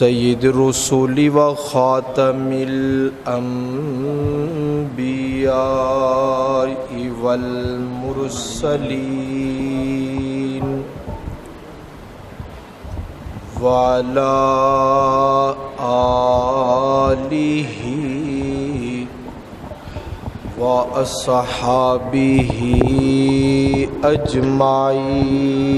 سید الرسول و خاتم الانبیاء والمرسلین وعلی آلہ واصحابہ اجمعین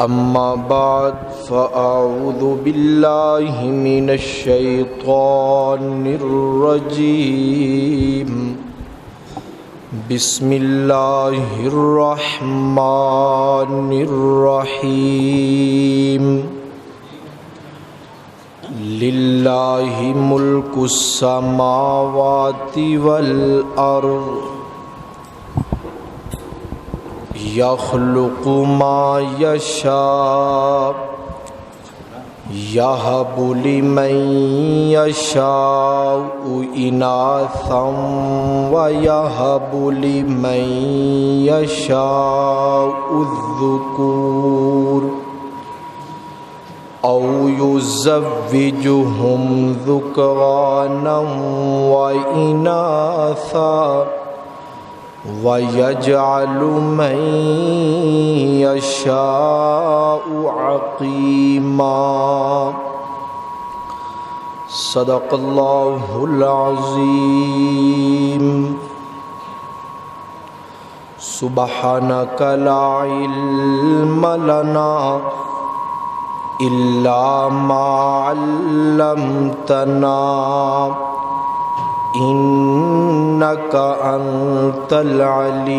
اما بعد فاعوذ باللہ من الشیطان الرجیم بسم اللہ الرحمن الرحیم للہ ملک السماوات والارض یخلق ما یشاء یہب لمن یشاء اناثا ویہب لمن یشاء الذکور او یزوجہم ذکرانا واناثا وَيَجْعَلُ مَن يَشَاءُ عَقِيمًا صدق اللہ العظیم سبحانک لا علم لنا الا ما علمتنا انک انت العلیم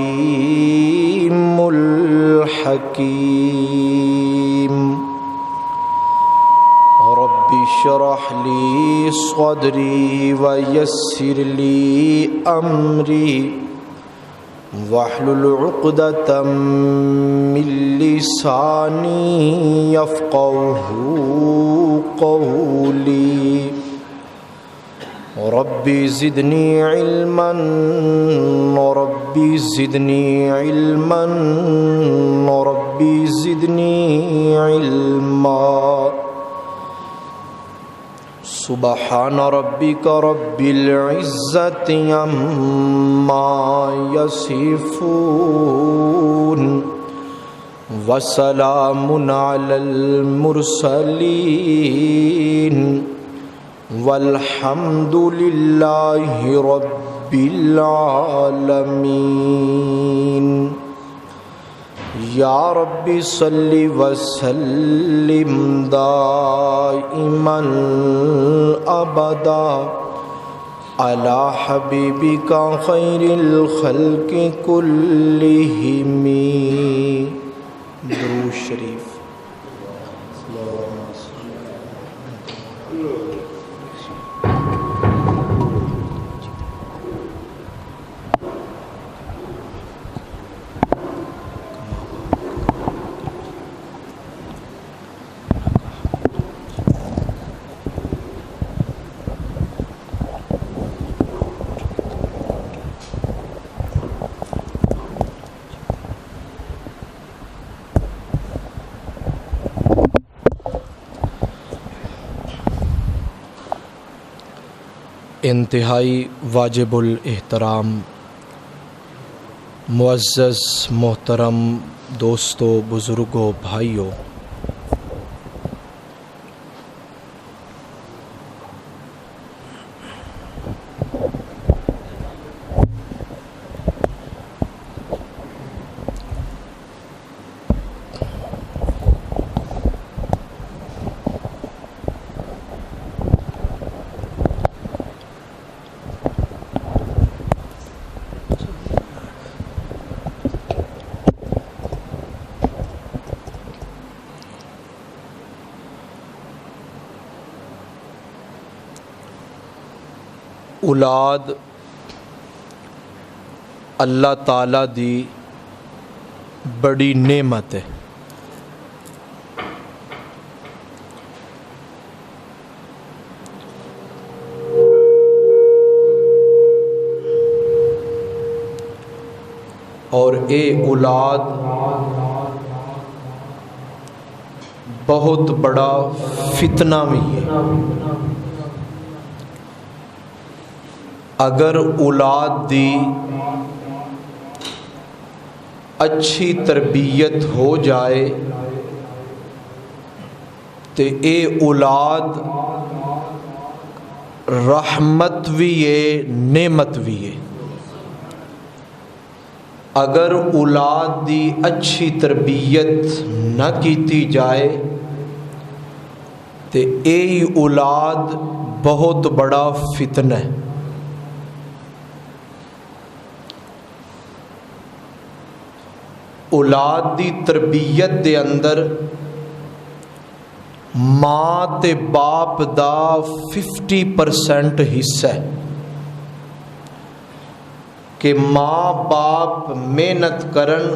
الحکیم رب اشرح لی صدری ویسر لی امری واحلل عقدۃ من لسانی یفقهوا قولی ربی زدنی علما ربی زدنی علما ربی زدنی علما سبحان ربک رب العزة عما یصفون وسلام علی المرسلین والحمد للہ رب العالمین یا رب صلی وسلم دائما ابدا علی حبیبک خیر الخلق کلہم درود شریف انتہائی واجب الاحترام معزز محترم دوستو بزرگوں بھائیوں، اولاد اللہ تعالیٰ دی بڑی نعمت ہے۔ اور اے اولاد بہت بڑا فتنہ بھی ہے۔ اگر اولاد دی اچھی تربیت ہو جائے تو اے اولاد رحمت بھی ہے، نعمت بھی ہے۔ اگر اولاد دی اچھی تربیت نہ کیتی جائے تو اے اولاد بہت بڑا فتنہ ہے۔ اولاد دی تربیت دے اندر ماں تے باپ دا 50% حصہ ہے کہ ماں باپ محنت کرن،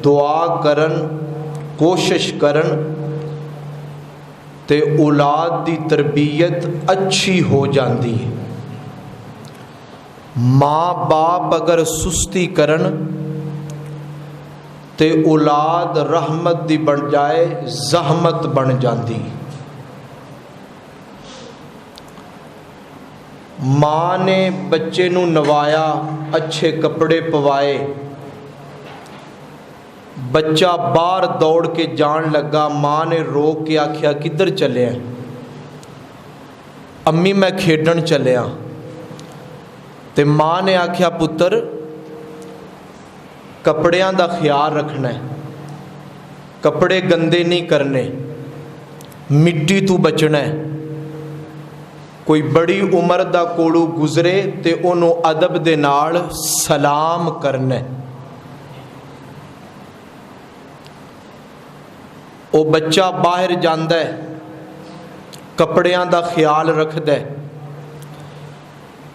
دعا کرن، کوشش کرن تے اولاد دی تربیت اچھی ہو جاندی ہے۔ ماں باپ اگر سستی کرن تے اولاد رحمت دی بن جائے زحمت بن جاندی۔ ماں نے بچے نو نوایا، اچھے کپڑے پوائے، بچہ باہر دوڑ کے جان لگا، ماں نے روک کے آکھیا کدھر چلے ہیں؟ امی میں کھیڈن چلیا۔ تے ماں نے آکھیا پتر کپڑیاں دا خیال رکھنا ہے، کپڑے گندے نہیں کرنے، مٹی تو بچنا ہے۔ کوئی بڑی عمر دا کوڑو گزرے تے انہوں ادب دے نال سلام کرنا ہے۔ او بچہ باہر جاندا ہے، کپڑیاں دا خیال رکھدا ہے۔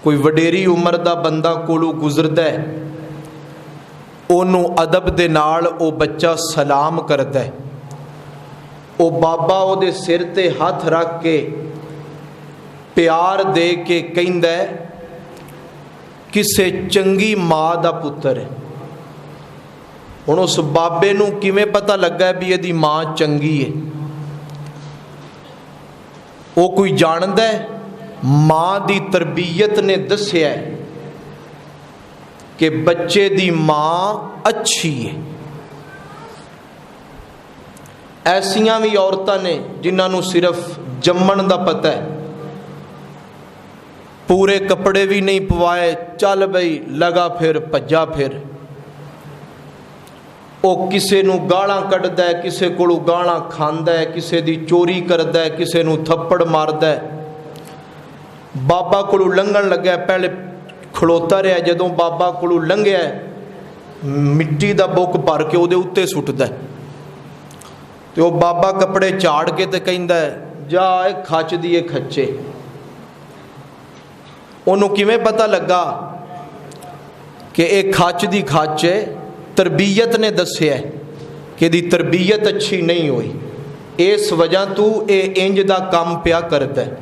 کوئی وڈیری عمر دا بندہ کوڑو گزردا ہے، انہوں ادب دے نال او بچہ سلام کردا ہے۔ او بابا او دے سر تے ہاتھ رکھ کے پیار دے کے کہندا ہے کسے چنگی ماں دا پتر ہے۔ ہن اس بابے نو کیویں پتہ لگا ہے بھی یہ ماں چنگی ہے؟ او کوئی جاندا ہے؟ ماں دی تربیت نے دسیا ہے کہ بچے دی ماں اچھی ہے۔ ایسیاں بھی عورتاں نے جنہاں نو صرف جمن دا پتہ ہے، پورے کپڑے بھی نہیں پوائے، چل بھئی لگا پھر پجا پھر۔ او کسے نو گالاں کڈدا ہے، کسے کولو گالاں کھاندا ہے، کسے دی چوری کردا ہے، کسے نو تھپڑ ماردا ہے۔ بابا کولو لنگن لگا ہے، پہلے کھڑوتا رہا، جدوں بابا کولو لنگیا ہے مٹی دا بک بھر کے او دے اتے سٹدا ہے تے او بابا کپڑے چاڑ کے تے کہندا ہے جا اے کھچ دیے کھچے۔ انہوں کیویں پتہ لگا کہ اے کھچ دی کھچ ہے؟ تربیت نے دسیا ہے کہ دی تربیت اچھی نہیں ہوئی، اس وجہ تو اے انج دا کام پیا کردا ہے۔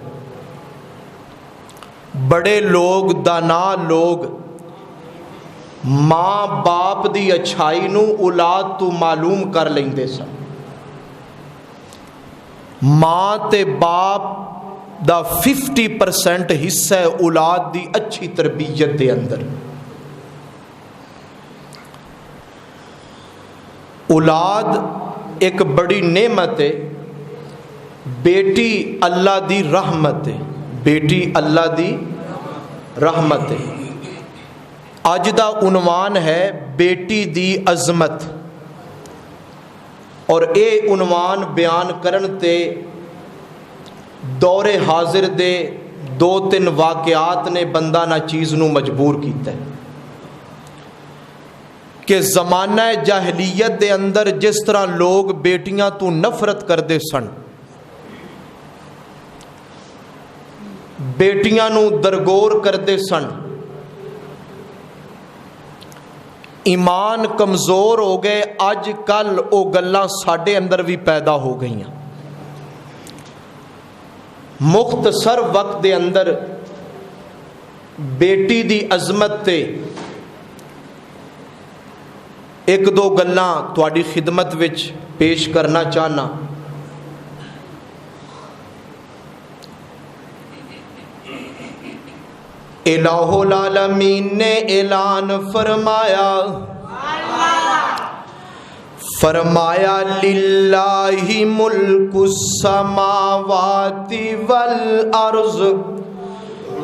بڑے لوگ، دانا لوگ ماں باپ دی اچھائی نو اولاد تو معلوم کر لیندے سن۔ ماں تے باپ دا 50% حصہ ہے اولاد دی اچھی تربیت دے اندر۔ اولاد ایک بڑی نعمت ہے، بیٹی اللہ دی رحمت ہے، بیٹی اللہ دی رحمت ہے۔ اج دا عنوان ہے بیٹی دی عظمت، اور اے عنوان بیان کرن تے دور حاضر دے 2-3 واقعات نے بندہ نہ چیز نو مجبور کیتا ہے کہ زمانہ جاہلیت دے اندر جس طرح لوگ بیٹیاں تو نفرت کردے سن، بیٹیاں نو درگور کردے سن، ایمان کمزور ہو گئے، اج کل او گلاں ساڈے اندر بھی پیدا ہو گئیاں۔ مختصر وقت دے اندر بیٹی دی عظمت تے ایک دو گلاں تواڈی خدمت وچ پیش کرنا چاہنا۔ الہ العالمین نے اعلان فرمایا للہ ملک السماوات والارض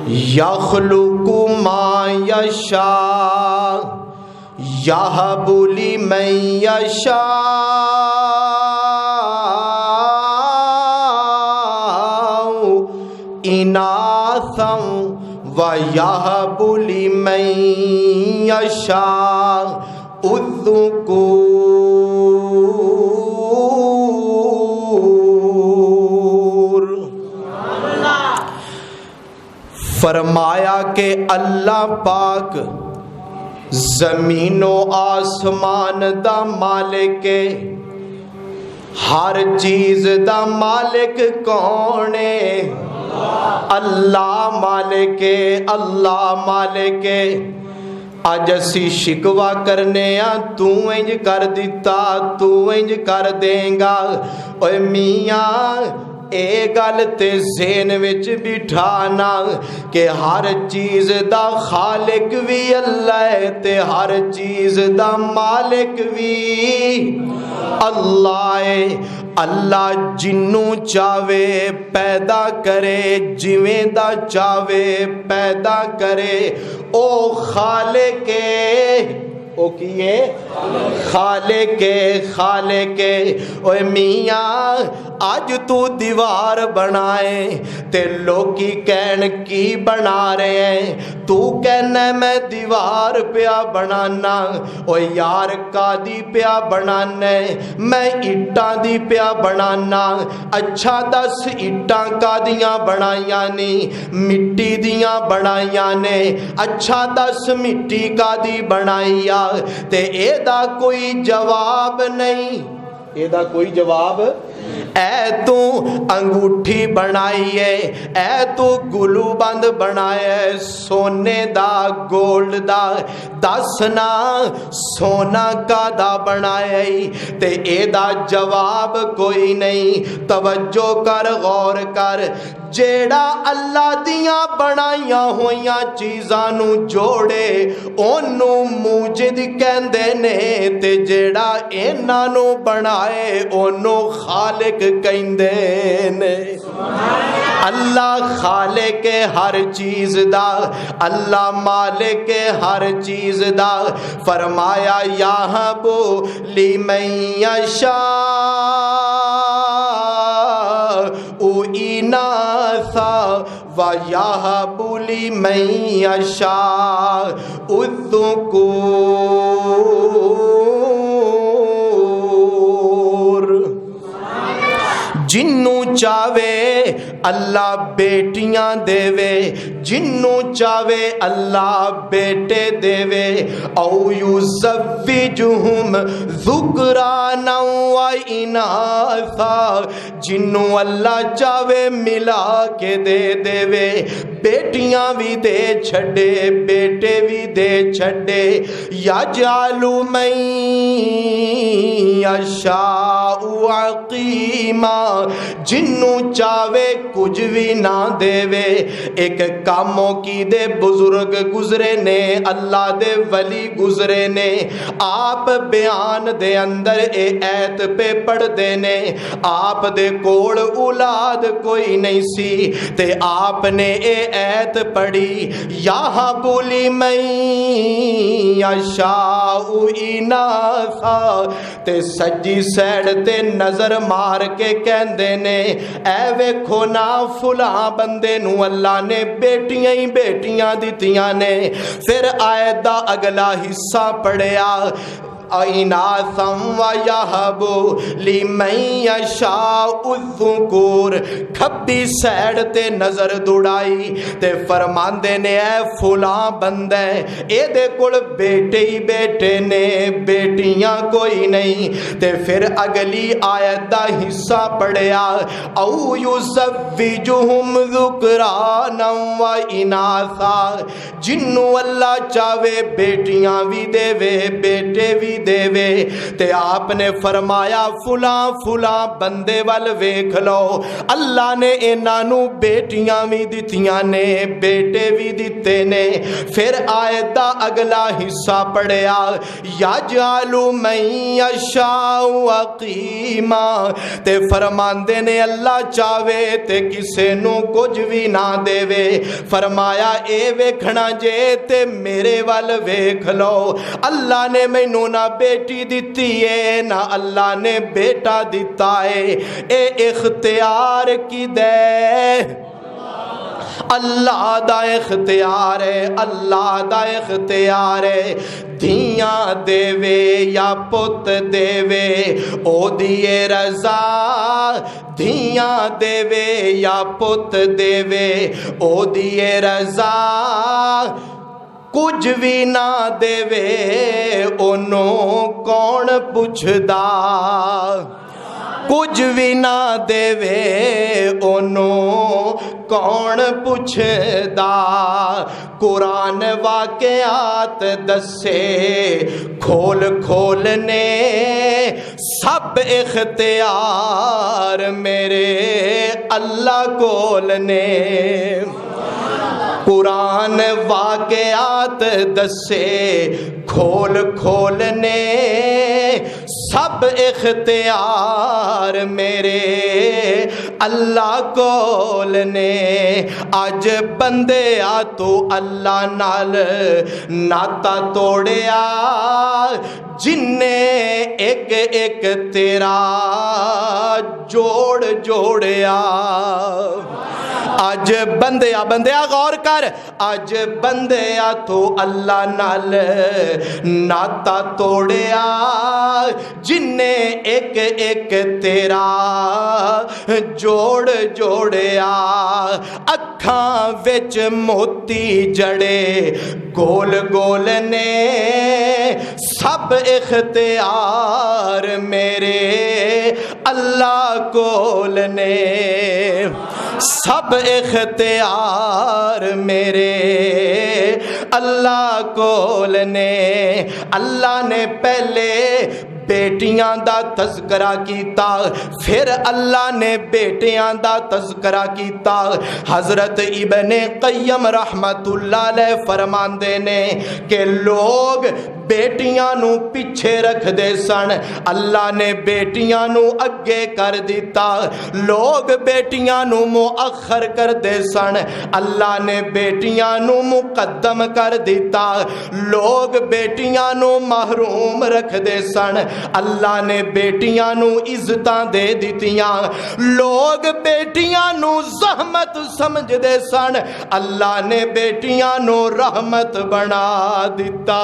یخلق ما یشاء یہب لمن یشاء اناثا وَيَهَبُ لِمَن يَشَاءُ الذُّكُورَ۔ فرمایا کہ اللہ پاک زمین و آسمان دا مالک ہے، ہر چیز دا مالک کون ہے؟ اللہ مالک ہے، اللہ مالک ہے۔ اج اسی شکوا کرنے تو انج کر دیتا، تو انج کر دیں گا۔ اوے میاں اے گل تے ذہن وچ بٹھانا کہ ہر چیز دا خالق بھی اللہ ہے تے ہر چیز دا مالک بھی اللہ ہے۔ اللہ جنوں چاہے پیدا کرے، جویں دا چاہے پیدا کرے، او خالق ہے، او کیے خالق ہے۔ اوے میاں آج تو دیوار بنائے تے لوکی کہن کی بنا رہے ہیں، تو کہنا میں دیوار پیا بنانا۔ او یار کادی پیا بنانا، میں اٹاں دی پیا بنانا۔ اچھا دس اٹاں کادیاں بنائیاں نی؟ مٹی دیاں بنائیاں نے۔ اچھا دس مٹی کادی بنائیا؟ تے اے دا کوئی جواب نہیں، اے دا کوئی جواب۔ اے تو انگوٹھی بنائیے، اے تو گلو بند بنائے سونے دا گولڈ دا، دسنا سونا کا دا بنائے تے اے دا جواب کوئی نہیں۔ توجہ کر، غور کر، جیڑا اللہ دیاں بنائیاں ہویاں چیزاں نو جوڑے اونوں موجد کہندے نے تے جیڑا انہاں نو بنائے اونوں خالق کہندے نے۔ اللہ خالق ہر چیز دا، اللہ مالک ہر چیز دا۔ فرمایا یہب لمن یشاء اناثا وَيَهَبُ لِمَن يَشَاءُ الذُّكُورَ۔ جنوں چاہے اللہ بیٹیاں دے، جنوں چاہے اللہ بیٹے دے، او یزوجہم ذکرانا و اناثا، جنوں اللہ چاہے ملا کے دے، بیٹیاں بھی دے چھڑے بیٹے بھی دے چھڑے۔ یجعل من یشاء عقیما، جنوں چاہے کچھ بھی نہ دے۔ ایک کاموں کی دے بزرگ گزرے نے، اللہ دے ولی گزرے نے، آپ بیان دے اندر اے ایت پہ پڑھ دے نے۔ آپ دے کوڑ اولاد کوئی نہیں سی تے آپ نے اے ایت پڑھی یہب لمن یشاء اناثا، تے سجی سیڑ تے نظر مار کے کہندے نے اے ویکھو نا فلاں بندے نو اللہ نے بیٹیاں ہی بیٹیاں دتیاں نے۔ پھر آیت دا اگلا حصہ پڑھیا اناثا وَيَهَبُ لِمَن يَشَاءُ الذُّكُورَ، کھبی سیڑ تے نظر دوڑائی تے فرماندے نے اے فلاں بندے اے دے کول بیٹے ہی بیٹے نے، بیٹیاں کوئی نہیں۔ تے پھر اگلی آیت دا حصہ پڑھیا او یزوجہم ذکرانا و اناثا، جنوں اللہ چاہے بیٹیاں بھی دے بیٹے بھی देवे। ते आपने फरमाया फुलां फुलां बंदे वल वेख लो, अल्लाह ने इन्हां नूं बेटियां भी दित्तियां ने, बेटे भी दिते ने। फिर आयत दा अगला हिस्सा पढ़िया, यजअलु मन यशाउ अकीमा। ते फरमांदे ने अल्लाह चावे ते किसे नूं कुछ भी ना देवे। फरमाया ए वेखना जे ते मेरे वल वेख लो, अल्लाह ने मैनू ना बेटी दिती है ना अल्लाह ने बेटा दिता है। ए इख्तियार किदा है? अल्लाह दा इख्तियार है, अल्लाह दा इख्तियार है। धियां देवे या पुत देवे ओदी रज़ा, धियां देवे या पुत देवे ओदी रज़ा। कुछ भी ना देवे ओनों कौन पुछदा, कुछ भी ना देवे ओनों कौन पुछदा। कुरान वाक़यात दसे खोल खोल ने, सब इख्तियार मेरे अल्लाह कोल ने। कुरान वाक़यात दसे खोल खोल ने, सब इख्तियार मेरे अल्लाह कोल ने। अज बंदे आ तू अल्लाह नाल नाता तोड़िया, जिन्ने एक एक तेरा जोड़ जोड़िया। अज बंदिया बंदिया गौर कर, अज बंदिया तू अल्लाह नाल नाता तोड़िया, जिन्ने एक एक तेरा जोड़ जोड़िया। अखां विच मोती जड़े गोल गोल ने, सब इख्तियार मेरे अल्लाह कोल ने। सब इख्तियार मेरे अल्लाह कोल ने। अल्लाह ने पहले बेटियां दा तज़करा कीता, फिर अल्लाह ने बेटियां दा तज़करा कीता। हज़रत इब्ने क़य्यम रहमतुल्लाह अलैह फरमांदे ने कि लोग बेटियां नू पिछे रखदे सन, अल्लाह ने बेटियां नू अगे कर दिता। लोग बेटियां नू मुअख्खर करदे सन, अल्लाह ने बेटियां नू मुक़द्दम कर दिता। लोग बेटियां नू महरूम रखदे सन, अल्लाह ने बेटियां नू इज्जतां दे दितियां। लोग बेटियां नू ज़हमत समझदे सन, अल्लाह ने बेटियां नू रहमत बना दिता।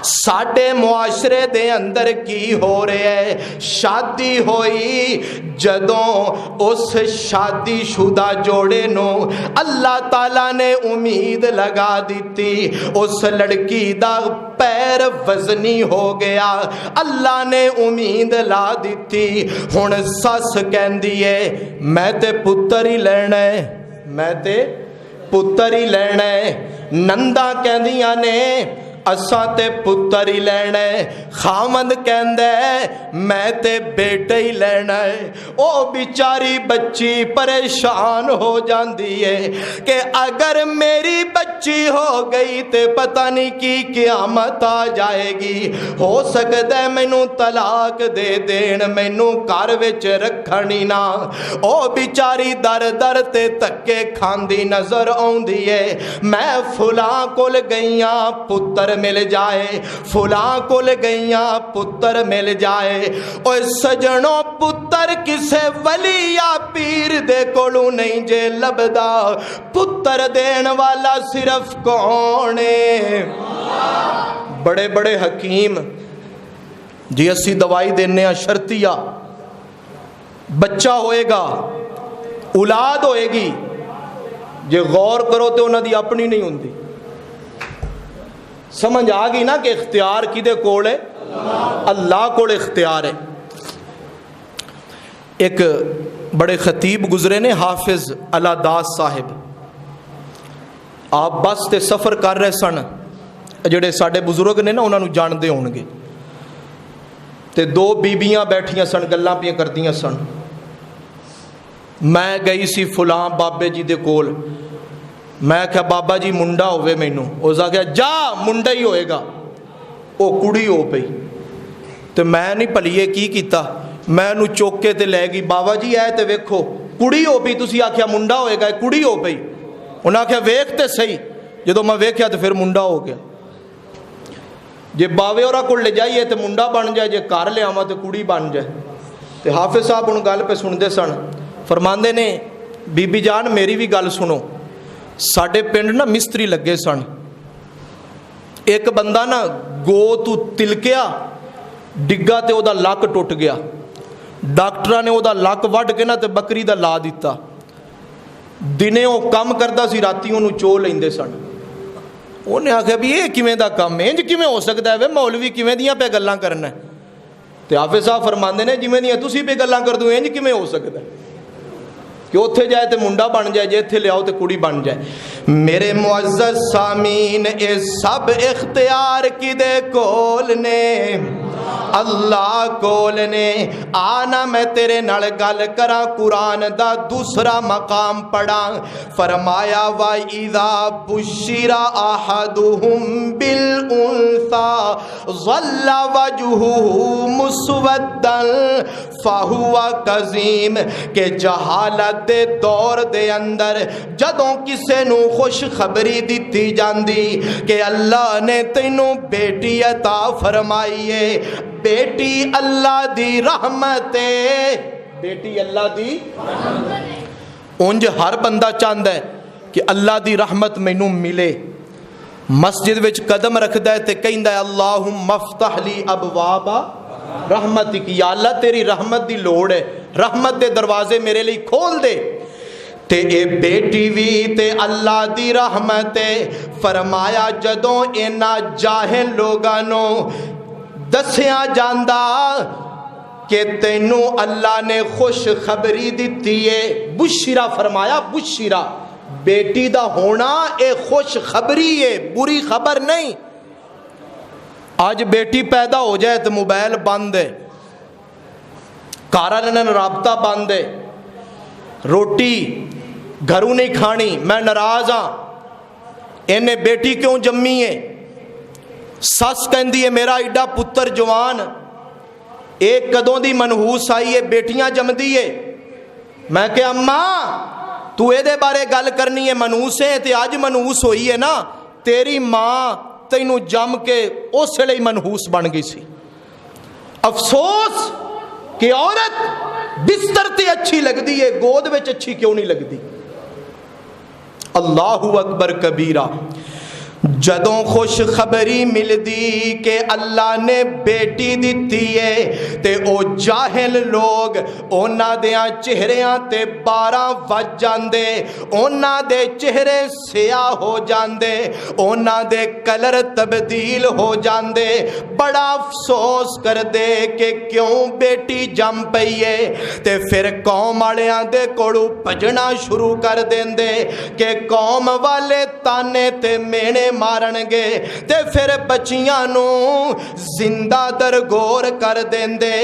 साडे मुआशरे दे अंदर की हो रहा है? शादी होई, जदों उस शादी शुदा जोड़े नो अल्लाह ताला ने उम्मीद लगा दी, उस लड़की दा पैर वजनी हो गया, अल्लाह ने उम्मीद ला दी। हुण सस कहंदी है मैं ते पुत्तर ही लेना है, मैं ते पुत्तर ही लेना है। नंदा कहंदियां ने असां ते पुत्तर ही लेना है। खामंद कहंदा है मैं ते बेटे ही लेना है। ओ बिचारी बच्ची परेशान हो जाती है कि अगर मेरी बच्ची हो गई तो पता नहीं की क़यामत आ जाएगी। हो सकता है मैनू तलाक दे देन, मैनू घर विच रखण ही ना। ओ बिचारी दर दर ते धक्के खांदी नजर आउंदी है। मैं फुलां कोल गईयां पुत्तर मिल जाए, फुलां कोल गईयां पुत्तर मिल जाए। ओए सजनों, पुत्तर किसे वली या पीर दे कोलों नहीं जे लभदा, पुत्तर देन वाला सिर्फ कौन है? बड़े बड़े हकीम जी असी दवाई देने शर्तिया, बच्चा होएगा, औलाद होएगी, जे गौर करो तो उन्हां दी अपनी नहीं हुंदी। समझ आ गई ना कि इख्तियार किदे कोल है? अल्लाह कोल इख्तियार है। एक बड़े खतीब गुजरे ने, हाफिज अलादास साहिब। आप बस ते सफ़र कर रहे सन, ਜਿਹੜੇ ਸਾਡੇ ਬਜ਼ੁਰਗ ਨੇ ਨਾ ਉਹਨਾਂ ਨੂੰ ਜਾਣਦੇ ਹੋਣਗੇ। ਤੇ ਦੋ ਬੀਬੀਆਂ ਬੈਠੀਆਂ ਸਨ, ਗੱਲਾਂ ਪਈਆਂ ਕਰਦੀਆਂ ਸਨ। ਮੈਂ ਗਈ ਸੀ ਫੁਲਾਂ ਬਾਬੇ ਜੀ ਦੇ ਕੋਲ, ਮੈਂ ਕਿਹਾ ਬਾਬਾ ਜੀ ਮੁੰਡਾ ਹੋਵੇ ਮੈਨੂੰ। ਉਸ ਆਖਿਆ ਜਾ ਮੁੰਡਾ ਹੀ ਹੋਏਗਾ। ਉਹ ਕੁੜੀ ਹੋ ਪਈ। ਤੇ ਮੈਂ ਨਹੀਂ ਭਲੀਏ ਕੀ ਕੀਤਾ, ਮੈਂ ਉਹਨੂੰ ਚੁੱਕ ਕੇ ਤੇ ਲੈ ਗਈ। ਬਾਬਾ ਜੀ ਐ ਤੇ ਵੇਖੋ ਕੁੜੀ ਹੋ ਪਈ, ਤੁਸੀਂ ਆਖਿਆ ਮੁੰਡਾ ਹੋਏਗਾ, ਕੁੜੀ ਹੋ ਪਈ। ਉਹਨਾਂ ਆਖਿਆ ਵੇਖ ਤੇ ਸਹੀ। ਜਦੋਂ ਮੈਂ ਵੇਖਿਆ ਤੇ ਫਿਰ ਮੁੰਡਾ ਹੋ ਗਿਆ। ਜੇ ਬਾਵੇ ਹੋਰਾਂ ਕੋਲ ਲੈ ਜਾਈਏ ਤੇ ਮੁੰਡਾ ਬਣ ਜਾਏ, ਜੇ ਘਰ ਲਿਆਵਾਂ ਤੇ ਕੁੜੀ ਬਣ ਜਾਏ। ਤੇ ਹਾਫਿਜ਼ ਸਾਹਿਬ ਹੁਣ ਗੱਲ ਪੇ ਸੁਣਦੇ ਸਨ, ਫਰਮਾਉਂਦੇ ਨੇ ਬੀਬੀ ਜਾਨ ਮੇਰੀ ਵੀ ਗੱਲ ਸੁਣੋ। ਸਾਡੇ ਪਿੰਡ ਨਾ ਮਿਸਤਰੀ ਲੱਗੇ ਸਨ। ਇੱਕ ਬੰਦਾ ਨਾ ਗੋ ਤੋਂ ਤਿਲਕਿਆ, ਡਿੱਗਾ ਤੇ ਉਹਦਾ ਲੱਕ ਟੁੱਟ ਗਿਆ। ਡਾਕਟਰਾਂ ਨੇ ਉਹਦਾ ਲੱਕ ਵੱਢ ਕੇ ਨਾ ਤੇ ਬੱਕਰੀ ਦਾ ਲਾ ਦਿੱਤਾ। ਦਿਨੇ ਉਹ ਕੰਮ ਕਰਦਾ ਸੀ, ਰਾਤੀ ਉਹਨੂੰ ਚੋ ਲੈਂਦੇ ਸਨ। ਉਹਨੇ ਆਖਿਆ ਵੀ ਇਹ ਕਿਵੇਂ ਦਾ ਕੰਮ ਹੈ, ਇੰਜ ਕਿਵੇਂ ਹੋ ਸਕਦਾ ਹੈ ਵੇ ਮੌਲਵੀ ਕਿਵੇਂ ਦੀਆਂ ਪੇ ਗੱਲਾਂ ਕਰਨਾ। ਤੇ ਹਾਫਿਜ਼ ਸਾਹਿਬ ਫਰਮਾਉਂਦੇ ਨੇ ਜਿਵੇਂ ਦੀਆਂ ਤੁਸੀਂ ਪੇ ਗੱਲਾਂ ਕਰਦੇ ਹੋ ਇੰਜ ਕਿਵੇਂ ਹੋ ਸਕਦਾ کہ اتھے جائے تو منڈا بن جائے, جے اتھے لے آؤ تو کڑی بن جائے. میرے معزز سامین اے سب اختیار کی دے کول نے, اللہ کول نے. آنا میں تیرے نال گل کرا قرآن دا دوسرا مقام پڑھا. فرمایا وَإِذَا بُشِّرَ أَحَدُهُمْ بِالْأُنْثَى ظَلَّ وَجْهُهُ مُسْوَدًّا فَهُوَ كَظِيمٌ. کہ جہالت دے دور دے اندر جدوں کسے نو خوش خبری دیتی جاندی کہ اللہ نے تینوں بیٹی عطا فرمائی ہے, بیٹی اللہ دی رحمت ہے, بیٹی اللہ دی انج ہر بندہ چاہتا ہے کہ اللہ دی رحمت مینوں ملے. مسجد وچ قدم رکھدا ہے تے کہندا ہے اللہم افتح لی ابواب رحمتک, یا اللہ تیری رحمت دی لوڑ ہے, رحمت دے دروازے میرے لیے کھول دے. تے اے بیٹی وی تے اللہ دی رحمت ہے. فرمایا جدوں اینا جاہل لوگانوں دسیا جاندا کہ تینوں اللہ نے خوش خبری دیتی ہے, بشرا فرمایا بشرا, بیٹی دا ہونا اے خوش خبری ہے, بری خبر نہیں. آج بیٹی پیدا ہو جائے تو موبائل بند ہے, کارا نے رابطہ بند ہے, روٹی گھروں نہیں کھانی, میں ناراض ہاں, انہیں بیٹی کیوں جمی ہے. سس کہندی ہے میرا ایڈا پتر جوان, ایک کدوں دی منحوس آئی ہے, بیٹیاں جمدی ہے. میں کہ اماں تو اے دے بارے گل کرنی ہے, منحوس ہے تے آج منحوس ہوئی ہے نا, تیری ماں تینوں جم کے اس لیے منحوس بن گئی سی. افسوس کہ عورت بستر تے اچھی لگ دی ہے, گود وچ اچھی کیوں نہیں لگ دی. اللہ اکبر کبیرہ. جدوں خوش خبری مل دی کہ اللہ نے بیٹی دیتی ہے تے او جاہل لوگ اونا دیاں چہریاں تے 12 وج جاندے, اونا دے چہرے سیاہ ہو جاندے, اونا دے کلر تبدیل ہو جاندے. بڑا افسوس کر دے کہ کیوں بیٹی جم پئی ہے, تے پھر قوم والیاں دے کوڑوں بھجنا شروع کر دیندے کہ قوم والے تانے تے مینے مارن گے, تے پھر بچیاں نو زندہ درگور کر دیندے,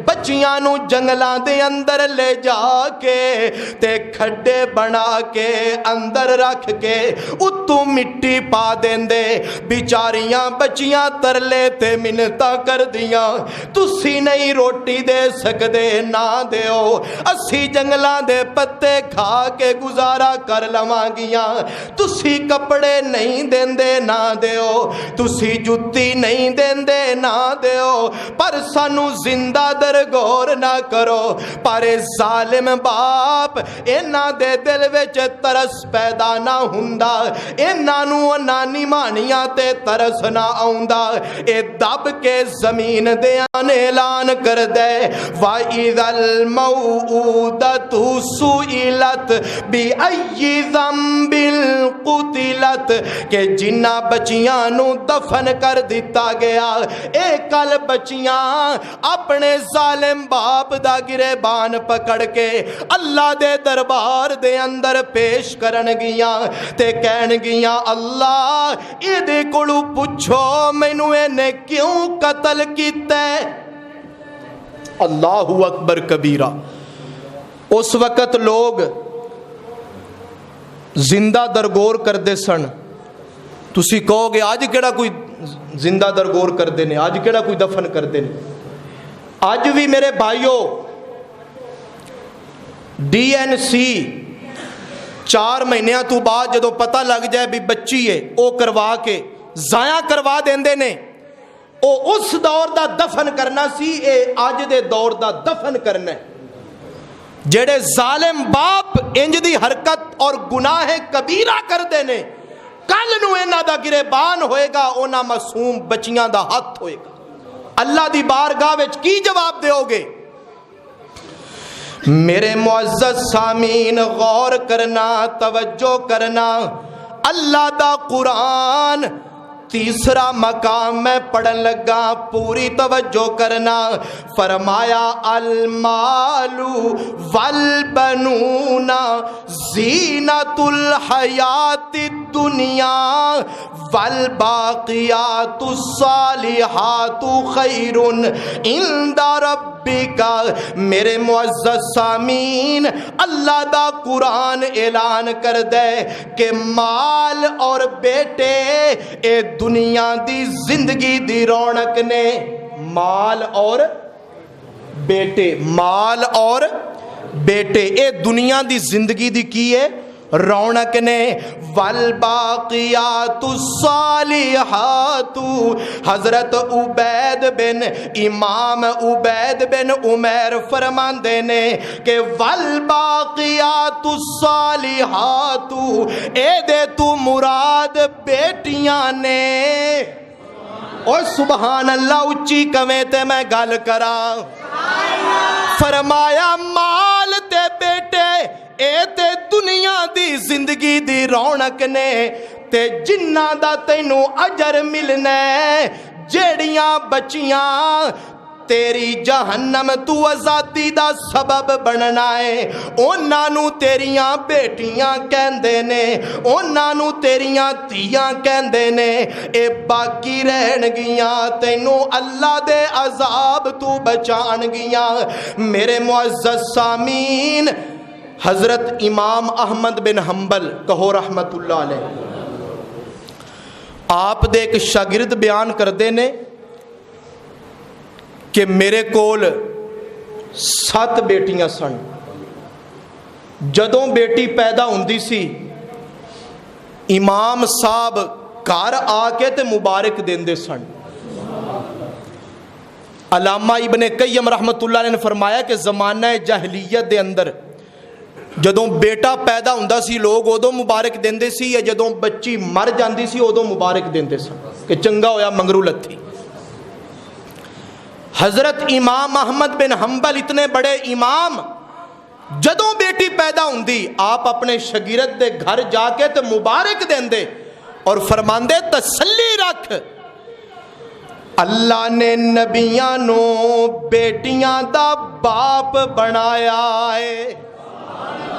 بچیاں نو جنگلاں دے اندر لے جا کے تے کھڈے بنا کے اندر رکھ کے اتوں مٹی پا دیندے. بیچاریاں بچیاں ترلے تے منتاں کر دیاں, تسی نہیں روٹی دے سکدے نہ دیو, اسی جنگلاں دے پتے کھا کے گزارا کر لواں گیاں, تسی کپڑے نہیں دیندے نہ دیو, تسی جتی نہیں دیندے نہ دیو, پر سانو زندہ درگور نہ کرو. پر ظالم باپ اینا دے دل وچ ترس پیدا نہ ہوندا, اینا نو نانی مانیاں تے ترس نہ آوندا. اے دب کے زمین دے اعلان کر دے وَإِذَا الْمَوْءُودَةُ سُئِلَتْ بِأَيِّ ذَنبٍ قُتِلَتْ, کہ जिन्ना बच्चियां नू दफन कर दिता गया, ए कल बच्चियां अपने जालिम बाप दा गिरेबान पकड़ के अल्लाह दे दरबार दे अंदर पेश करन गियां ते कहन गियां अल्लाह इहदे कोलों पुछो मैनू इहने क्यों कतल कीता। अल्लाहु अकबर कबीरा। उस वक्त लोग जिंदा दरगोर करते सन। तुसी कहोगे अज केड़ा कोई जिंदा दरगोर करते हैं, अज केड़ा कोई दफन करते हैं। अज भी मेरे भाइयों DNC 4 महीनों तो बाद जो पता लग जाए भी बच्ची है वो करवा के जाया करवा देंदे ने। वो उस दौर का दफन करना सी, ये अज दे दौर का दफन करना है। जेड़े जालिम बाप इंज दी हरकत और गुनाह कबीरा करते ने, कल नूं इन्हां दा गिरेबान होएगा, उन्हां मासूम बच्चियां दा हथ होएगा। अल्लाह दी बारगाह विच की जवाब दोगे? मेरे मुअज़्ज़ज़ सामीन गौर करना, तवज्जो करना। अल्लाह दा कुरान तीसरा मकाम मैं पढ़न लगा, पूरी तवज्जो करना। फरमाया अल मालू वल बनूना ज़ीनतुल हयाति दुनिया वल बाक़ियातुस सालिहातु खैरुन इंदा रब्बिका। मेरे मुअज़्ज़ज़ सामीन, अल्लाह दा कुरान ऐलान कर दे कि माल और बेटे ए दुनिया दी जिंदगी दी रौनक ने। माल और बेटे, माल और बेटे ए दुनिया दी जिंदगी दी की है? रौनक ने। वल बाक़ियातुस सालिहातु, हजरत उबैद बिन इमाम उबैद बिन उमैर फरमांदे ने कि वल बाक़ियातुस सालिहातु, ए दे तू मुराद बेटियां ने। और सुबहान अल्लाह उच्ची कवे ते मैं गल करा। फरमाया माल ते बेटे ए ते दुनिया दी जिंदगी दी रौनक ने, ते जिन्ना दा तैनू अजर मिलना है, जेड़ियां बच्चियां तेरी जहन्नम तू आजादी दा सबब बनना है, उन्हां नू तेरियां बेटियां कहंदे ने, उन्हां नू तेरियां धीयां कहंदे ने। ए बाकी रहन गियां तैनू अल्लाह दे अजाब तू बचान गियां। मेरे मुअज़्ज़ज़ सामीन, हजरत इमाम अहमद बिन हंबल कहो रहमतुल्लाह अलैह, आप दे एक शागिर्द बयान करते ने कि मेरे कोल 7 बेटियां सन। जदों बेटी पैदा हुंदी सी, इमाम साहब घर आके ते मुबारक देंदे सन। अलामा इब्ने कय्यम रहमतुल्लाह अलैह ने फरमाया कि ज़माना जहलीयत दे अंदर जदों बेटा पैदा हुंदा सी लोग उदों मुबारक देंदे सी, या जदों बच्ची मर जाती सी उदों मुबारक देंदे सन कि चंगा होया मंगरू लत्थी। हजरत इमाम अहमद बिन हंबल इतने बड़े इमाम, जदों बेटी पैदा हुंदी आप अपने शागिर्द दे घर जाके ते मुबारक देंदे और फरमांदे तसल्ली रख, अल्लाह ने नबियां नू बेटियां दा बाप बनाया है।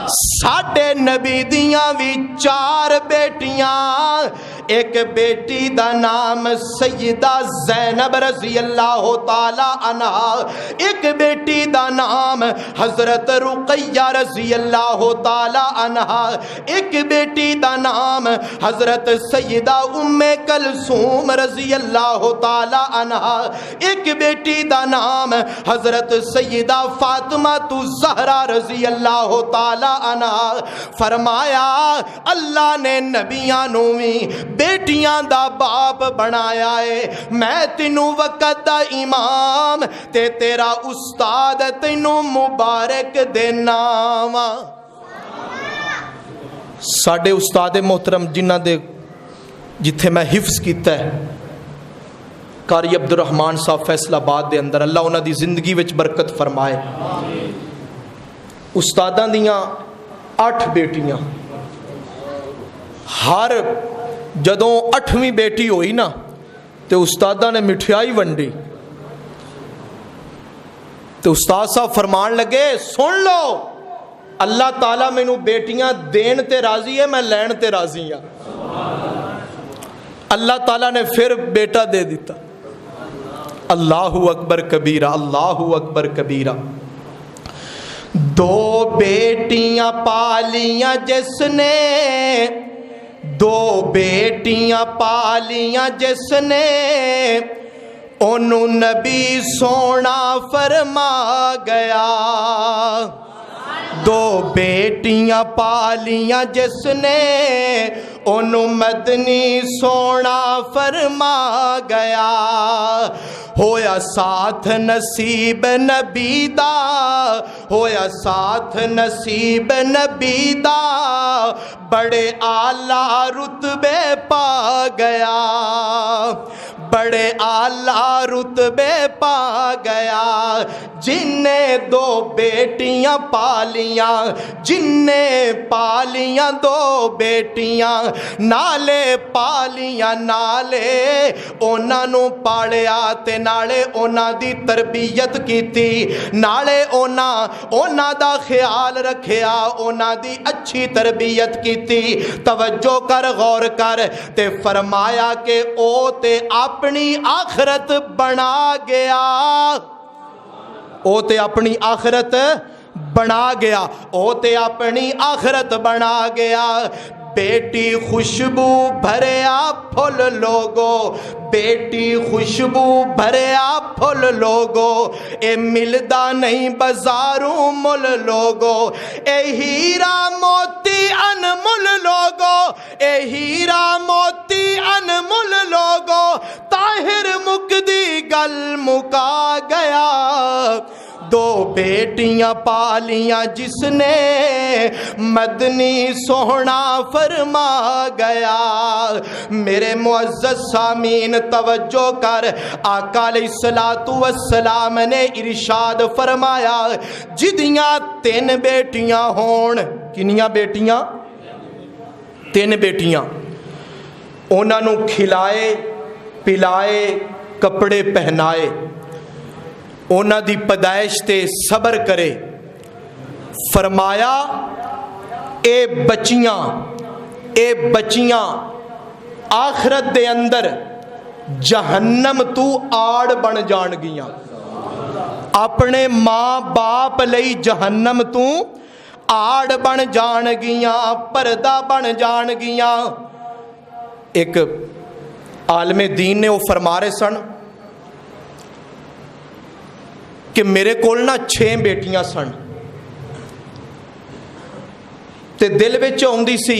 साडे नबी दियां भी 4 बेटियां, एक बेटी दा नाम सैयदा ज़ैनब रज़ी अल्लाह ताला अन्हा, एक बेटी दा नाम हजरत रुक़ैया रज़ी अल्लाह ताला अन्हा, एक बेटी दा नाम हजरत सैयदा उम्मे कलसूम रज़ी अल्लाह ताला अन्हा, एक बेटी दा नाम हजरत सैयदा फातिमा तु ज़हरा रज़ी अल्लाह ताला अन्हा। फरमाया अल्लाह ने नबियां नू भी बेटियां दा बाप बनाया है। मैं तेनू वक़्त दा इमाम ते तेरा उस्ताद तेनू मुबारक देना वा। साडे उस्ताद मोहतरम जिन्हां दे जिथे मैं हिफ्ज़ कीता है, कारी अब्दुर्रहमान साहब फैसलाबाद दे अंदर, अल्लाह उन्हां दी जिंदगी विच बरकत फरमाए। उस्तादां दियां 8 बेटियां, हर जदों 8वीं बेटी होई ना तो उस्तादा ने मिठाई वंडी तो उस्ताद साहब फरमान लगे, सुन लो, अल्लाह ताला मैनू बेटियां देन ते राजी है, मैं लैन ते राजी हाँ। अल्लाह ताला ने फिर बेटा दे दिता। अल्लाहु अकबर कबीरा, अल्लाहु अकबर कबीरा। 2 बेटियां पालियां जिसने, 2 बेटियां पालियां जिसने, ओनू नबी सोना फरमा गया। 2 बेटियां पालियां जिसने, ओनू मदनी सोना फरमा गया। होया साथ नसीब नबी दा, होया साथ नसीब नबी दा, बड़े आला रुतबे पा गया, बड़े आला रुतबे पा गया। जिन्ने 2 बेटियां पालियां, जिन्ने पालियां 2 बेटियां, नाले पालियां नाले उन्हां नू पालिया ते नाले उन्हां दी तरबियत कीती, नाले उन्हां दा ख्याल रखिया, उन्हां दी अच्छी तरबियत कीती। तवज्जो कर, गौर कर। ते फरमाया कि ओ ते अपनी आखरत बना गया, ओ ते अपनी आखरत बना गया, ओ ते अपनी आखरत बना गया। बेटी खुशबू भरिया फुल लोगो, बेटी खुशबू भरिया फुल लोगो, ए मिलदा नहीं बाजारों मुल लोगो, ए हीरा मोती अनमुल लोगो, ए हीरा मोती अनमुल लोगो, ताहिर मुकदी गल मुका गया। 2 बेटियां पालियां जिसने, मदनी सोहना फरमा गया। मेरे मुअज़्ज़ज़ सामीन तवज्जो कर, आका अलैहिस्सलातु वस्सलाम ने इरशाद फरमाया, जिदियां 3 बेटियां होण, किनियां बेटियां? 3 बेटियां, उन्हां नू खिलाए पिलाए कपड़े पहनाए, उन्हां दी पैदाइश ते सबर करे। फरमाया ए बच्चियां आखरत दे अंदर जहन्नम तू आड़ बन जाणगियां, अपने माँ बाप लई जहन्नम तू आड़ बन जाणगियां, पर्दा बन जाणगियां। एक आलमे दीन ने वो फरमा रहे सन कि मेरे कोल ना 6 बेटियां सन, ते दिल विच आउंदी सी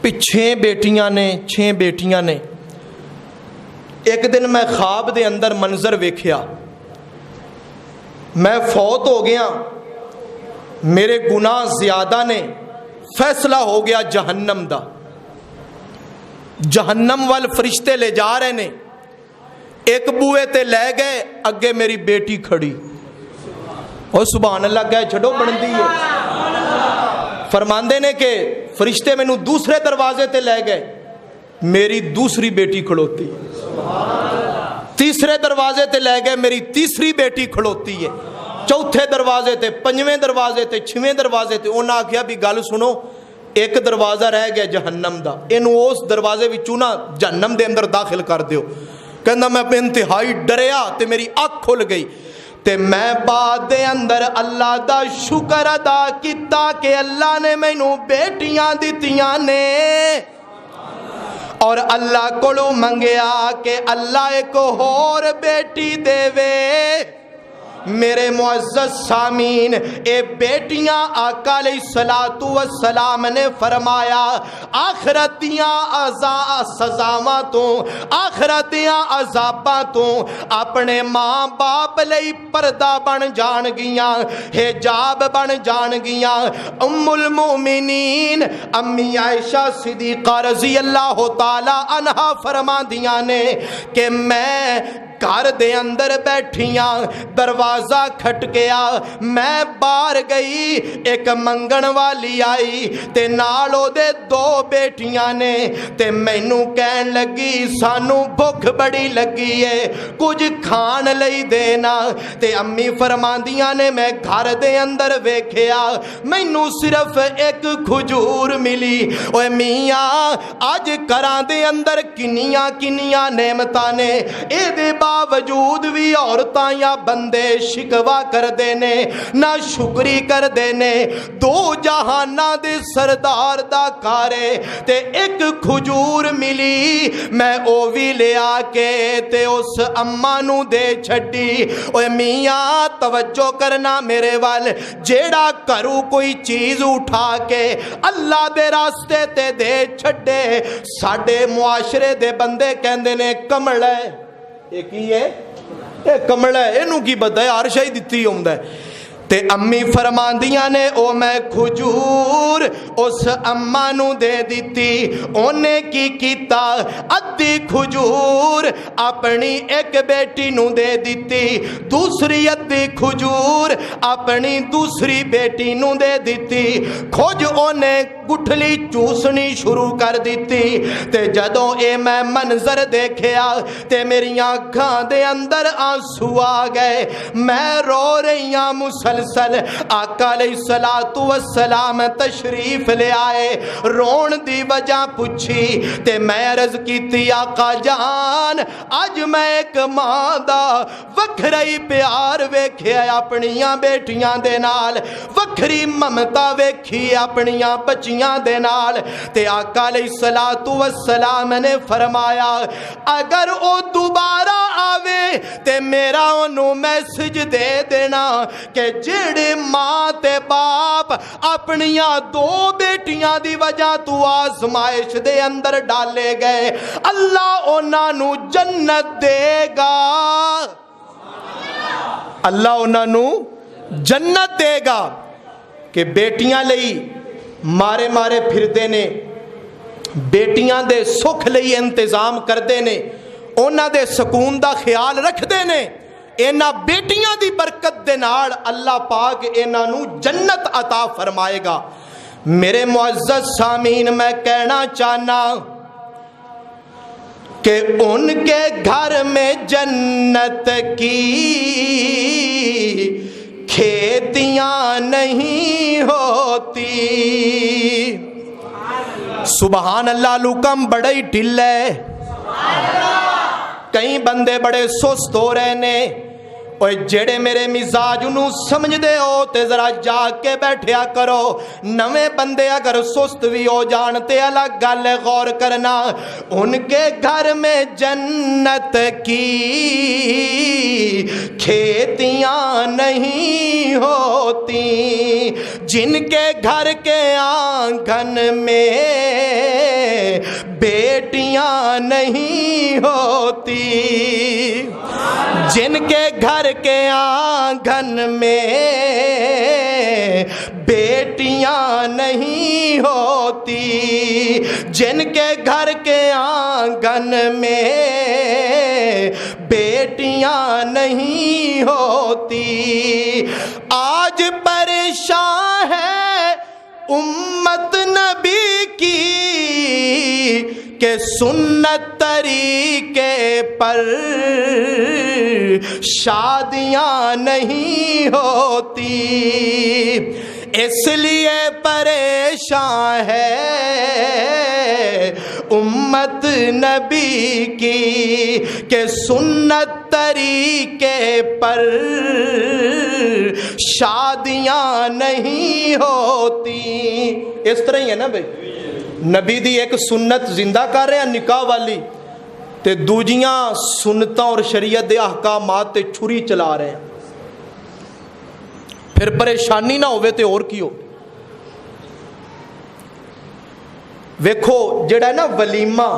भी 6 बेटियां ने, 6 बेटियां ने। एक दिन मैं ख्वाब दे अंदर मंजर वेख्या, मैं फौत हो गया, मेरे गुनाह ज्यादा ने, फैसला हो गया जहन्नम दा, जहन्नम वाल फरिश्ते ले जा रहे ने। एक बूए ते ले गए, अगे मेरी बेटी खड़ी, और सुभान अल्लाह कह छड़ो बनती है। फरमांदे ने कि फरिश्ते मैनू दूसरे दरवाजे ते ले गए, मेरी दूसरी बेटी खड़ोती है। तीसरे दरवाजे ते ले गए, मेरी तीसरी बेटी खड़ोती है। चौथे दरवाजे ते, 5वें दरवाजे ते, 6वें दरवाजे ते। उन्हें आख्या भी गल सुनो, एक दरवाजा रह गया जहन्नम दा, इनू उस दरवाजे विचों ना जहन्नम दे अंदर दाखिल कर दियो। कहंदा मैं इंतहाई डरिया ते मेरी अख खुल गई, ते मैं बाद दे अंदर अल्लाह दा शुक्र अदा किता कि अल्लाह ने मैनू बेटियां दित्तियां ने, और अल्लाह कोलों मंगया कि अल्लाह एक होर बेटी देवे। मेरे मुअज़्ज़ज़ सामीन, ए बेटियां आका अलैहिस्सलातु वस्सलाम ने फरमाया, आखरत दियां सजावां तो, आखरत दियां अज़ाबां तो अपने माँ बाप लई पर्दा बन जाणगियां, हिजाब बन जाणगियां। उम्मुल मोमिनीन अम्मी आयशा सिद्दीक़ा रज़ी अल्लाह तआला अन्हा फरमांदियां ने कि मैं घर दे अंदर बैठियां दरवाजा खटकिया, मैं बाहर गई, एक मंगण वाली आई ते नाल ओदे दो बेटियां ने, ते मैनू कहन लगी सानू भुख बड़ी लगी है, कुछ खाण लई देना। ते अम्मी फरमांदियां ने मैं घर दे अंदर वेखिया, मैनू सिर्फ एक खजूर मिली। ओए मियां अज घरां दे अंदर किन्नियां किन्नियां नेमतां ने, इहदे बावजूद भी औरतां या बंदे शिकवा करदे ने, ना शुक्री करदे ने। दो जहानां दे सरदार दा घर ते एक खजूर मिली, मैं ओ भी लिया के ते उस अम्मा नू दे छड्डी। ओए मियां तवज्जो करना मेरे वाल, जेड़ा घरों कोई चीज उठा के अल्लाह दे रास्ते ते दे छड्डे, साडे मुआशरे दे बंदे कहंदे ने कमल है। ये की है? ये कमल है, इनू की पता है, हर शई दित्ती हुंदा है। ते अम्मी फरमांदियां ने ओ मैं खजूर उस अम्मा नू दे दिती। ओने की कीता, अद्धी खजूर अपनी एक बेटी नू दे दिती, दूसरी अद्धी खजूर अपनी दूसरी बेटी नू दे दिती। खुद ओने गुठली चूसनी शुरू कर दिती। ते जदों ए मैं मंजर देखिया ते मेरियां अखां दे अंदर आंसू आ गए, मैं रो रही हां मुसलसल। आका अलैहिस्सलातु वस्सलाम तशरीफ ले आए, रोण दी वजह पुछी ते मैं अर्ज कीती आका जान अज मैं एक मां दा वखरा ही प्यार वेखिया अपनियां बेटियां दे नाल, वखरी ममता वेखी अपनियां बच्चियां दे नाल। ते आका अलैहिस्सलातु वस्सलाम ने फरमाया अगर ओ दोबारा आवे ते मेरा ओनू मैसेज दे देना कि जेड़े मां ते बाप अपनियां दो बेटियां दी वजह तू आजमाइश दे अंदर डाले गए, अल्लाह उन्हां नू जन्नत देगा, अल्लाह उन्हां नू जन्नत देगा। कि बेटियां लई मारे मारे फिरदे ने, बेटियां दे सुख लई इंतजाम करदे ने, उन्हां दे सकून दा ख्याल रखदे ने। इन्हां बेटियां दी बरकत दे नाल अल्लाह पाक इन्हां नू जन्नत अता फरमाएगा। मेरे मुअज़्ज़ज़ सामीन मैं कहना चाहना कि उनके घर में जन्नत की खेतियां नहीं होती। सुबहान अल्लाह, लुकम बड़ा ही ढिल है। कई बंदे बड़े सुस्त हो रहे ने। ओए जेड़े मेरे मिजाज नू समझदे हो ते जरा जाग के बैठया करो। नवे बंदे अगर सुस्त भी हो जान ते अलग गल है, गौर करना। उनके घर में जन्नत की खेतियां नहीं होती, जिनके घर के आंगन में बेटियां नहीं होती, जिनके घर के आंगन में बेटियां नहीं होती, जिनके घर के आंगन में बेटियां नहीं होती। आज परेशान है उम्मत नबी की के सुन्नत तरीके पर शादियां नहीं होती, इसलिए परेशान है उम्मत नबी की के सुन्नत तरीके पर शादियां नहीं होती। इस तरह ही है ना भाई, नबी दी एक सुन्नत जिंदा कर रहे हैं निकाह वाली, ते दूजियां सुन्नतां और शरीयत दे अहकामात ते छुरी चला रहे हैं। फिर परेशानी ना होवे ते और की हो। वेखो जेड़ा ना वलीमा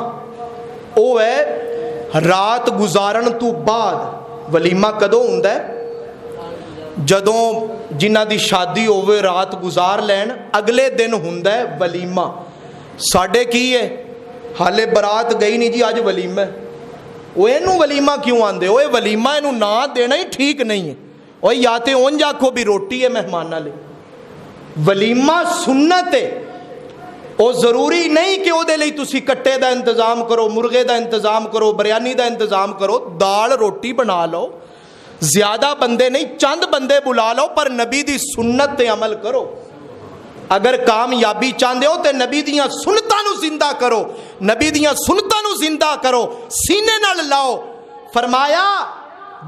वो है रात गुजारन तो बाद। वलीमा कदों हुंदा है? जदों जिन्हां दी शादी होवे रात गुजार लैन, अगले दिन हुंदा है वलीमा। साडे की है, हाले बरात गई नहीं जी, अज वलीमा है। वो इनू वलीमा क्यों आंदे? ओए वलीमा इनू ना देना ही ठीक नहीं है। और या तो उंज आखो भी रोटी है मेहमाना ले, वलीमा सुन्नत है। वो जरूरी नहीं कि वो तुसी कट्टे का इंतजाम करो, मुर्गे का इंतजाम करो, बिरयानी का इंतजाम करो। दाल रोटी बना लो, ज्यादा बंदे नहीं चंद बंदे बुला लो, पर नबी दी सुन्नत ते अमल करो। अगर कामयाबी चाहते हो तो नबी दियां सुन्नतां नूं जिंदा करो, नबी दियां सुन्नतां नूं जिंदा करो, सीने नाल लाओ। फरमाया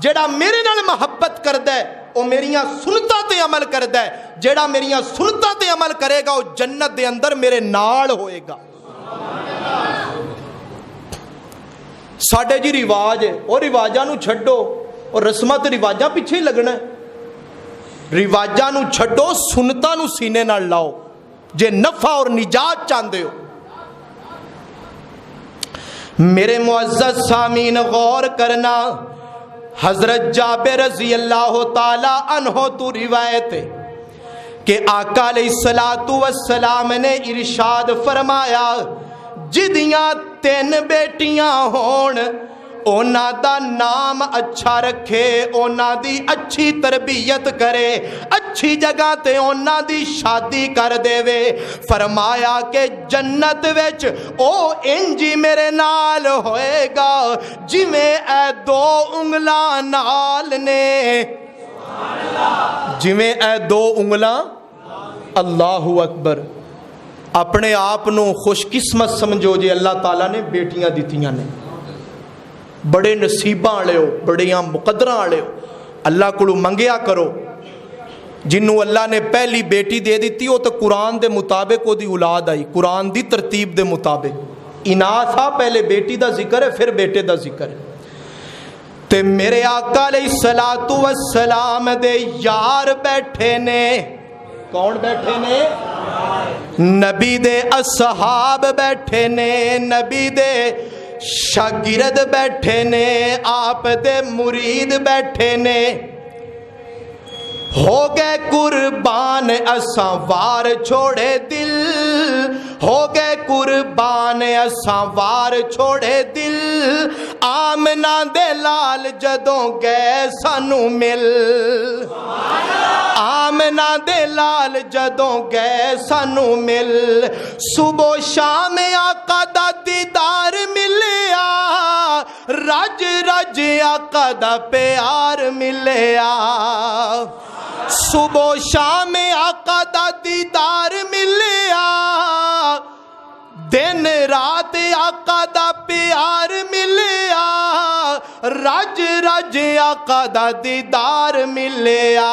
जेड़ा मेरे नाल मुहब्बत करदा है वो मेरियां सुन्नतां ते अमल करदा है, जेड़ा मेरियां सुन्नतां ते अमल करेगा वो जन्नत दे अंदर मेरे नाल होएगा। साडे जी रिवाज है, वो रिवाजां नूं छड्डो, और रस्मां ते रिवाजां पिछे ही लगना है। रिवाजां नूं छड्डो, सुन्नतां नूं सीने नाल लाओ जे नफा और निजात चाहते हो। मेरे मुअज़्ज़ज़ सामीन गौर करना, हजरत जाबिर रज़ी अल्लाह ताला अन्हो तू रिवायत है कि आका अलैहिस्सलातु वस्सलाम ने इरशाद फरमाया, जिदियां 3 बेटियां होण ओना दा नाम अच्छा रखे, ओना दी अच्छी तरबियत करे, अच्छी जगह ते ओना दी शादी कर देवे। फरमाया कि जन्नत विच ओ इंजी मेरे नाल होएगा जिवें ए 2 उंगलां नाल ने, जिवें ए 2 उंगलां। अल्लाहु अकबर। अपने आप नूं खुशकिस्मत समझो जे अल्लाह ताला ने बेटियां दित्तियां ने। बड़े नसीबां वाले हो, बड़ियां मुकदरां वाले हो। अल्लाह कोलों मंगिया करो। जिन्हों अल्लाह ने पहली बेटी दे दी वो तो कुरान के मुताबिक वो औलाद आई, कुरान की तरतीब के मुताबिक। इनाथ आ, पहले बेटी का जिक्र है फिर बेटे का जिक्र है। ते मेरे आका अलैहिस्सलातु वस्सलाम दे यार बैठे ने। कौन बैठे ने? नबी दे असहाब बैठे ने, नबी दे शागिर्द बैठे ने, आप दे मुरीद बैठे ने। हो गए कुर्बान असां वार छोड़े दिल, हो गए कुर्बान असां वार छोड़े दिल। आमना दे लाल जदों गए सानू मिल, आमना दे लाल जदों गए सानू मिल। सुबह शाम आका दा दीदार मिलिया, रज रज आका दा प्यार मिलिया। सुबह शाम आका दा दीदार मिलिया, दिन रात आका दा प्यार मिलिया। रज रज आका दा दीदार मिलिया,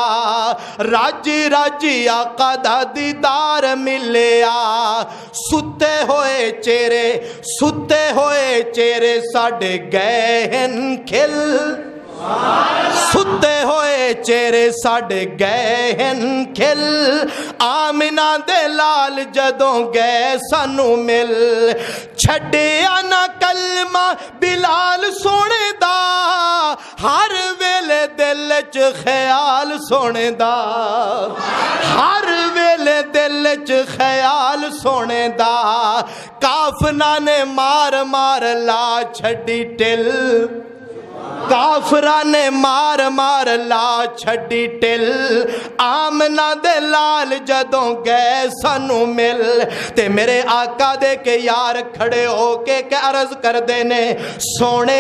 रज रज आका दा दीदार मिलिया। सुते होए चेहरे, सुते होए चेहरे साडे गए हन खिल, सुते होए चेहरे साडे गए हन खिल। आमिना दे लाल जदों गए सानू मिल। छड्डिया ना कलमा बिलाल सोने दा, हर वेले दिल च ख्याल सोने दा, हर वेले दिल च ख्याल सोने दा। काफना ने मार मार ला छड्डी टिल, काफरा ने मार मार ला छड्डी टिल। आमना दे लाल जदों गए सानू मिल। ते मेरे आका दे के यार खड़े हो के अर्ज करदे ने, सोने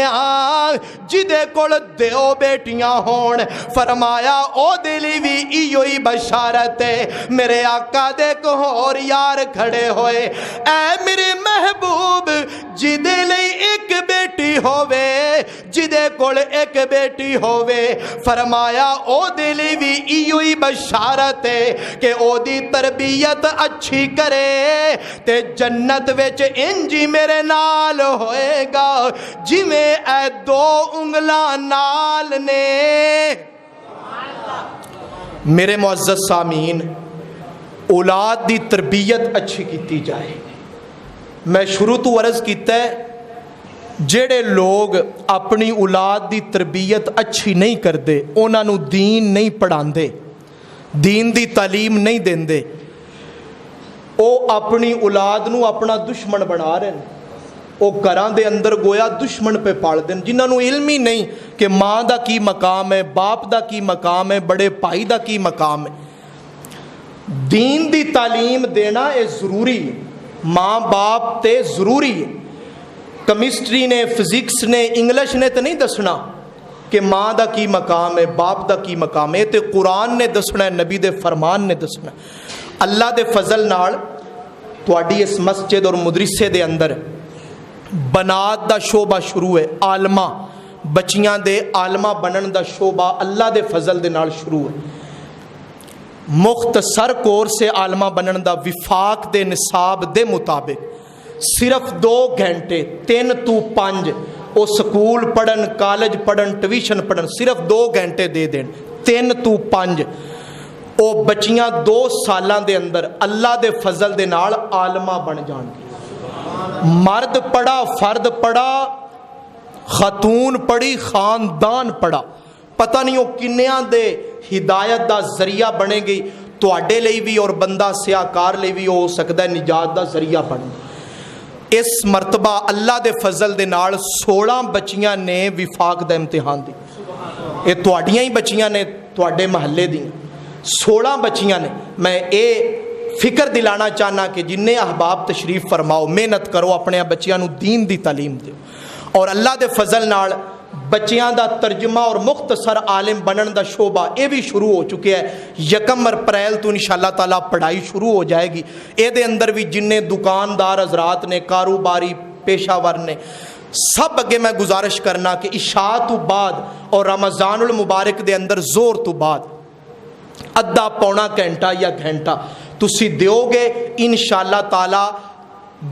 जिदे कोल दो बेटियां होण, फरमाया ओ दिली भी इयो ही बशारत है। मेरे आका दे को होर यार खड़े होए, ऐ मेरे महबूब जिदे लई एक बेटी होवे, जिदे कोल एक बेटी होवे, फरमाया ओ दिली भी इयो ही बशारत है कि ओदी तरबियत अच्छी करे ते जन्नत विच इंजी मेरे नाल होएगा जिवें ए 2 उंगलां नाल ने। मेरे मुअज़्ज़ज़ सामीन, औलाद दी तरबियत अच्छी की जाए। मैं शुरू तो अर्ज कीता है, जेड़े लोग अपनी औलाद की तरबियत अच्छी नहीं करते, उन्होंने दीन नहीं पढ़ाते, दीन की तालीम नहीं देंगे, वो अपनी औलाद नू अपना दुश्मन बना रहे हैं। وہ گھراں دے اندر گویا دشمن پہ پال دین، جنہاں نو علم ہی نہیں کہ ماں دا کی مقام ہے، باپ دا کی مقام ہے، بڑے بھائی دا کی مقام ہے۔ دین دی تعلیم دینا اے ضروری ہے، ماں باپ تے ضروری ہے۔ کیمسٹری نے، فزکس نے، انگلش نے تو نہیں دسنا کہ ماں دا کی مقام ہے، باپ دا کی مقام ہے، تے قرآن نے دسنا ہے، نبی دے فرمان نے دسنا ہے۔ اللہ دے فضل نال تواڈی اس مسجد اور مدرسے دے اندر بنات دا شعبہ شروع ہے، عالمہ بچیاں دے عالمہ بنن دا شعبہ اللہ دے فضل دے نال شروع ہے۔ مختصر کورس عالمہ بنن دا وفاق دے نصاب دے مطابق صرف 2 گھنٹے 3 تو 5 وہ سکول پڑھن، کالج پڑھن، ٹیوشن پڑھن، صرف 2 گھنٹے دے دین 3 تو 5 وہ بچیاں 2 سالاں دے اندر اللہ دے فضل دے نال عالمہ بن جان گی۔ مرد پڑھا، فرد پڑھا، خاتون پڑھی، خاندان پڑھا، پتہ نہیں وہ کنیاں دے ہدایت دا ذریعہ بنے گی، تواڈے لئی بھی اور بندہ سیاکار لئی بھی ہو سکتا ہے نجات دا ذریعہ بنے۔ اس مرتبہ اللہ دے فضل دے نال 16 بچیاں نے وفاق دا امتحان دی، یہ تواڈیاں ہی بچیاں نے، تواڈے محلے دی 16 بچیاں نے۔ میں اے فکر دلانا چاہنا کہ جنہیں احباب تشریف فرماؤ، محنت کرو، اپنے بچیاں نو دین دی تعلیم دیو، اور اللہ دے فضل نال بچیاں دا ترجمہ اور مختصر عالم بنن دا شعبہ اے بھی شروع ہو چکے ہے۔ 1 اپریل تو انشاءاللہ تعالیٰ پڑھائی شروع ہو جائے گی۔ اے دے اندر بھی جنہیں دکاندار حضرات نے، کاروباری پیشہ ور نے، سب اگے میں گزارش کرنا کہ عشاء تو بعد اور رمضان المبارک دے اندر زور تو بعد ادھا پونا گھنٹہ یا گھنٹہ تسی دیو گے، انشاءاللہ تعالیٰ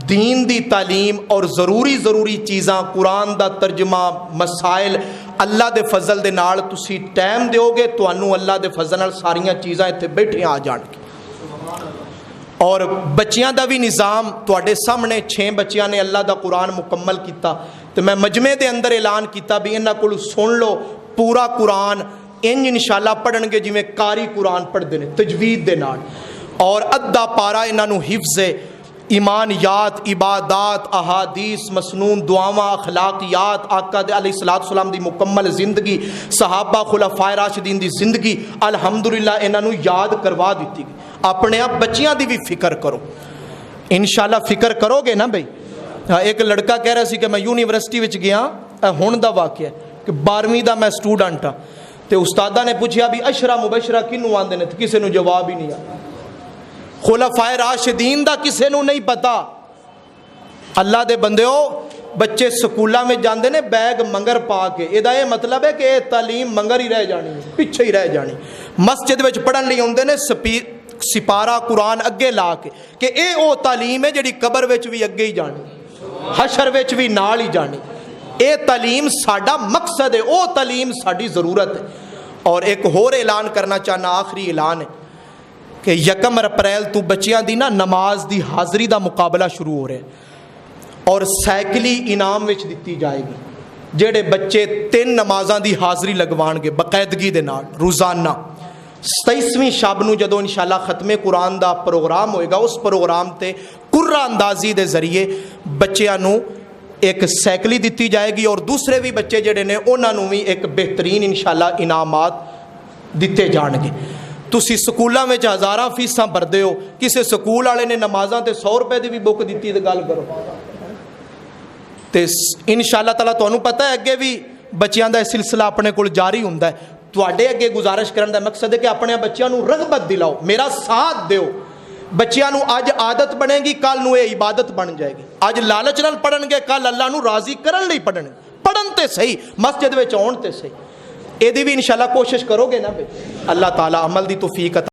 دین دی تعلیم اور ضروری چیزاں، قرآن دا ترجمہ، مسائل، اللہ دے فضل دے نال تسی ٹائم دیو گے، تانوں اللہ دے فضل نال ساریاں چیزاں اتنے بیٹھے آ جان گی۔ اور بچیاں دا بھی نظام تواڈے سامنے 6 بچیاں نے اللہ دا قرآن مکمل کیتا، تو میں مجمع دے اندر اعلان کیتا بھی انہاں کول سن لو پورا قرآن انج انشاءاللہ پڑھن گے جویں قاری قرآن پڑھدے نے تجوید دے نال، اور ادھا پارا انہاں نو حفظ ایمانیات، عبادات، احادیث، مسنون، دعاواں، اخلاقیات، آقا علیہ السلام دی مکمل زندگی، صحابہ خلفائے راشدین دی زندگی الحمدللہ انہاں نو یاد کروا دیتی گئی۔ اپنے آپ بچیاں دی بھی فکر کرو، انشاءاللہ فکر کرو گے نا بھئی۔ ایک لڑکا کہہ رہا سی کہ میں یونیورسٹی وچ گیا، ہن دا واقعہ ہے کہ 12ویں دا میں سٹوڈنٹ ہاں، تے استادہ نے پوچھیا بھی اشرا مبشرہ کنوں آندے نے، کسے نو جواب ہی نہیں آیا۔ خلفائے راشدین دا کسے نو نہیں پتا۔ اللہ دے بندیو، بچے سکولاں میں جاندے نے بیگ منگر پا کے، ادا یہ مطلب ہے کہ یہ تعلیم منگر ہی رہ جانی، پیچھے ہی رہ جانی۔ مسجد وچ پڑھن لئی اوندے نے سپارہ قرآن اگے لا کے کہ اے او تعلیم ہے جڑی قبر وچ بھی اگے ہی جانی، حشر وچ بھی نال ہی جانی۔ اے تعلیم ساڈا مقصد ہے، او تعلیم ساڈی ضرورت ہے۔ اور ایک اور اعلان کرنا چاہنا، آخری اعلان ہے کہ 1 اپریل تو بچیاں دی نا نماز دی حاضری دا مقابلہ شروع ہو رہا ہے، اور سائیکلی انعام وچ دتی جائے گی۔ جڑے بچے 3 نمازاں دی حاضری لگوان گے باقاعدگی دے نال روزانہ، 27ویں شب نو جدوں انشاءاللہ ختم قرآن دا پروگرام ہوئے گا، اس پروگرام تے قرہ اندازی دے ذریعے بچیاں نو ایک سائیکلی دتی جائے گی، اور دوسرے بھی بچے جڑے نے انہاں نو بھی ایک بہترین انشاءاللہ انعامات دیتے جان گے۔ تسی سکولاں وچ ہزاراں فیساں بھردے ہو، کسے سکول والے نے نمازاں تے 100 روپے دی بھی بک دیتی تے گل کرو، تے انشاءاللہ تعالیٰ تانوں پتہ ہے اگے بھی بچیاں دا سلسلہ اپنے کول جاری ہوندا ہے۔ تواڈے اگے گزارش کرن دا مقصد ہے کہ اپنے بچیاں نو رغبت دلاؤ، میرا ساتھ دیو۔ بچیاں نو اج عادت بنے گی، کل نو یہ عبادت بن جائے گی۔ اج لالچ نال پڑھن گے، کل اللہ نو راضی کرن لئی پڑھن گے، پڑھن تے صحیح، مسجد وچ آن تے صحیح۔ یہ بھی انشاءاللہ کوشش کرو گے نا بھائی، اللہ تعالیٰ عمل دی توفیق عطا